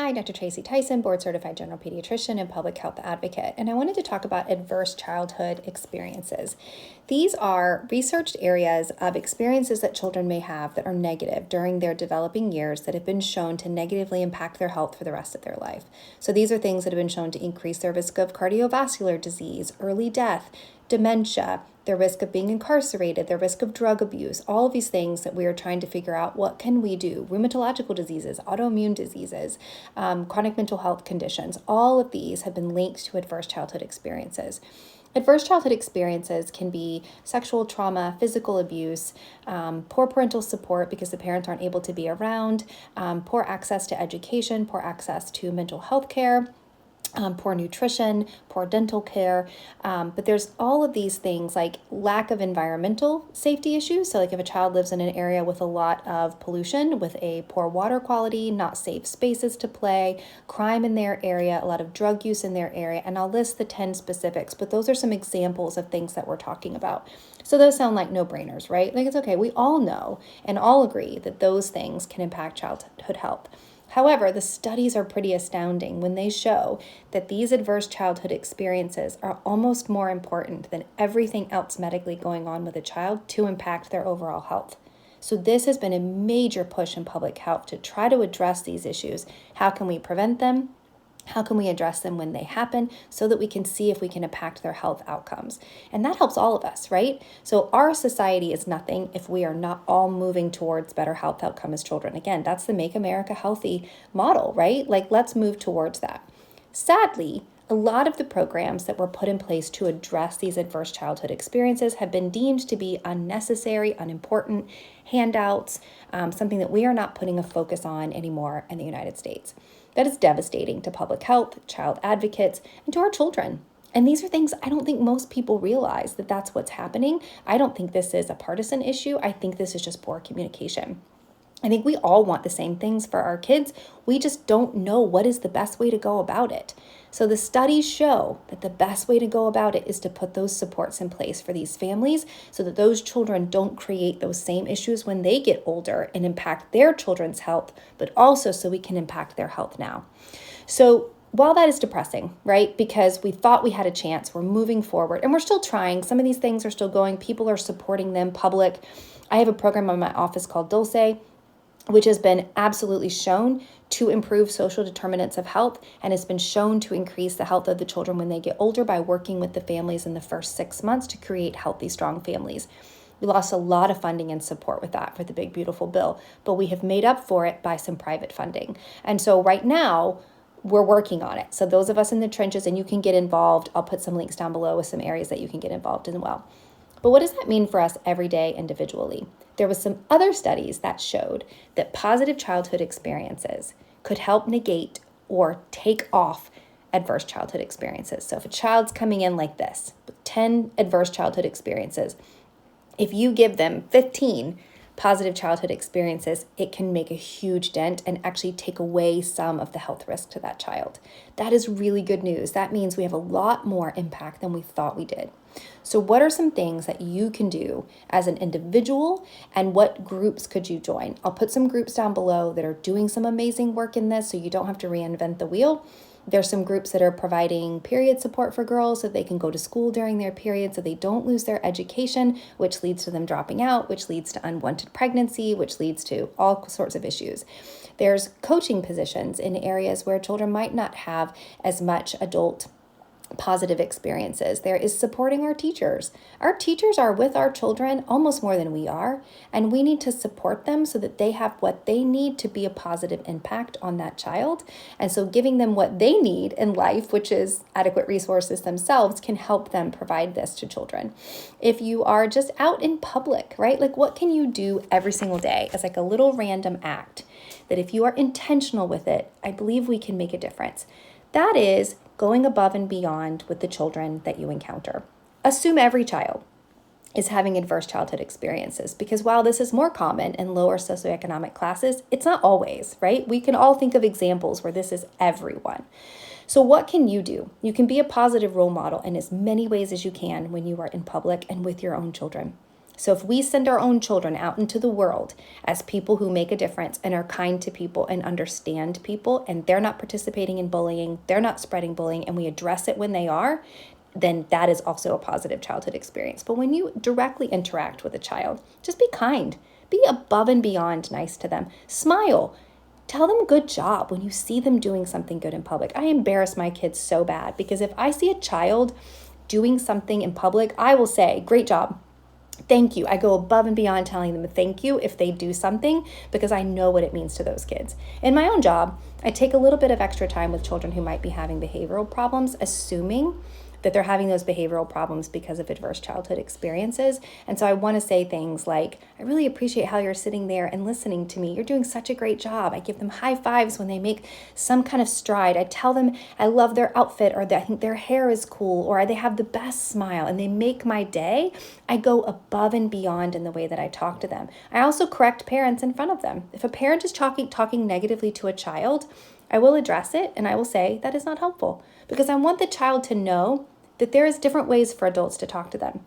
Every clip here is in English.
Hi, Dr. Tracy Tyson, board certified general pediatrician and public health advocate, and I wanted to talk about adverse childhood experiences. These are researched areas of experiences that children may have that are negative during their developing years that have been shown to negatively impact their health for the rest of their life. So these are things that have been shown to increase their risk of cardiovascular disease, early death, dementia, their risk of being incarcerated, their risk of drug abuse, all of these things that we are trying to figure out what can we do. Rheumatological diseases, autoimmune diseases, chronic mental health conditions, all of these have been linked to adverse childhood experiences. Adverse childhood experiences can be sexual trauma, physical abuse, poor parental support because the parents aren't able to be around, poor access to education, poor access to mental health care, poor nutrition, poor dental care, but there's all of these things like lack of environmental safety issues. So like if a child lives in an area with a lot of pollution, with a poor water quality, not safe spaces to play, crime in their area, a lot of drug use in their area, and I'll list the 10 specifics, but those are some examples of things that we're talking about. So those sound like no-brainers, right? Like it's okay, we all know and all agree that those things can impact childhood health. However, the studies are pretty astounding when they show that these adverse childhood experiences are almost more important than everything else medically going on with a child to impact their overall health. So this has been a major push in public health to try to address these issues. How can we prevent them? How can we address them when they happen so that we can see if we can impact their health outcomes? And that helps all of us, right? So our society is nothing if we are not all moving towards better health outcome as children. Again, that's the Make America Healthy model, right? Like, let's move towards that. Sadly, a lot of the programs that were put in place to address these adverse childhood experiences have been deemed to be unnecessary, unimportant, handouts, something that we are not putting a focus on anymore in the United States. That is devastating to public health, child advocates, and to our children. And these are things I don't think most people realize that that's what's happening. I don't think this is a partisan issue. I think this is just poor communication. I think we all want the same things for our kids. We just don't know what is the best way to go about it. So the studies show that the best way to go about it is to put those supports in place for these families so that those children don't create those same issues when they get older and impact their children's health, but also so we can impact their health now. So while that is depressing, right, because we thought we had a chance, we're moving forward and we're still trying. Some of these things are still going. People are supporting them, public. I have a program in my office called Dulce, which has been absolutely shown to improve social determinants of health and has been shown to increase the health of the children when they get older by working with the families in the first 6 months to create healthy, strong families. We lost a lot of funding and support with that for the Big Beautiful Bill, but we have made up for it by some private funding. And so right now, we're working on it. So those of us in the trenches, and you can get involved, I'll put some links down below with some areas that you can get involved in as well. But what does that mean for us every day individually? There was some other studies that showed that positive childhood experiences could help negate or take off adverse childhood experiences. So if a child's coming in like this, with 10 adverse childhood experiences, if you give them 15 positive childhood experiences, it can make a huge dent and actually take away some of the health risk to that child. That is really good news. That means we have a lot more impact than we thought we did. So what are some things that you can do as an individual, and what groups could you join? I'll put some groups down below that are doing some amazing work in this so you don't have to reinvent the wheel. There's some groups that are providing period support for girls so they can go to school during their period so they don't lose their education, which leads to them dropping out, which leads to unwanted pregnancy, which leads to all sorts of issues. There's coaching positions in areas where children might not have as much adult positive experiences. There is supporting our teachers. Our teachers are with our children almost more than we are, and we need to support them so that they have what they need to be a positive impact on that child. And so giving them what they need in life, which is adequate resources themselves, can help them provide this to children. If you are just out in public, right? Like what can you do every single day as like a little random act that if you are intentional with it, I believe we can make a difference. That is going above and beyond with the children that you encounter. Assume every child is having adverse childhood experiences, because while this is more common in lower socioeconomic classes, it's not always, right? We can all think of examples where this is everyone. So what can you do? You can be a positive role model in as many ways as you can when you are in public and with your own children. So if we send our own children out into the world as people who make a difference and are kind to people and understand people, and they're not participating in bullying, they're not spreading bullying, and we address it when they are, then that is also a positive childhood experience. But when you directly interact with a child, just be kind. Be above and beyond nice to them. Smile. Tell them good job when you see them doing something good in public. I embarrass my kids so bad because if I see a child doing something in public, I will say, great job. Thank you. I go above and beyond telling them thank you if they do something because I know what it means to those kids. In my own job, I take a little bit of extra time with children who might be having behavioral problems, assuming that they're having those behavioral problems because of adverse childhood experiences. And so I want to say things like, I really appreciate how you're sitting there and listening to me. You're doing such a great job. I give them high fives when they make some kind of stride. I tell them I love their outfit, or that I think their hair is cool, or they have the best smile and they make my day. I go above and beyond in the way that I talk to them. I also correct parents in front of them. If a parent is talking negatively to a child, I will address it and I will say that is not helpful because I want the child to know that there is different ways for adults to talk to them.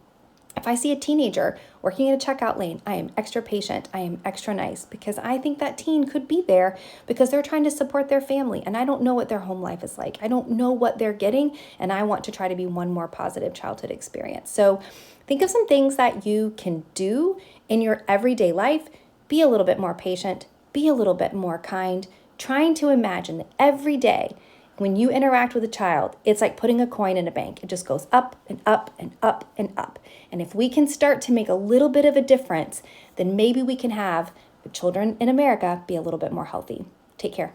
If I see a teenager working in a checkout lane, I am extra patient, I am extra nice because I think that teen could be there because they're trying to support their family and I don't know what their home life is like. I don't know what they're getting and I want to try to be one more positive childhood experience. So think of some things that you can do in your everyday life. Be a little bit more patient, be a little bit more kind, trying to imagine that every day when you interact with a child, it's like putting a coin in a bank. It just goes up and up and up and up. And if we can start to make a little bit of a difference, then maybe we can have children in America be a little bit more healthy. Take care.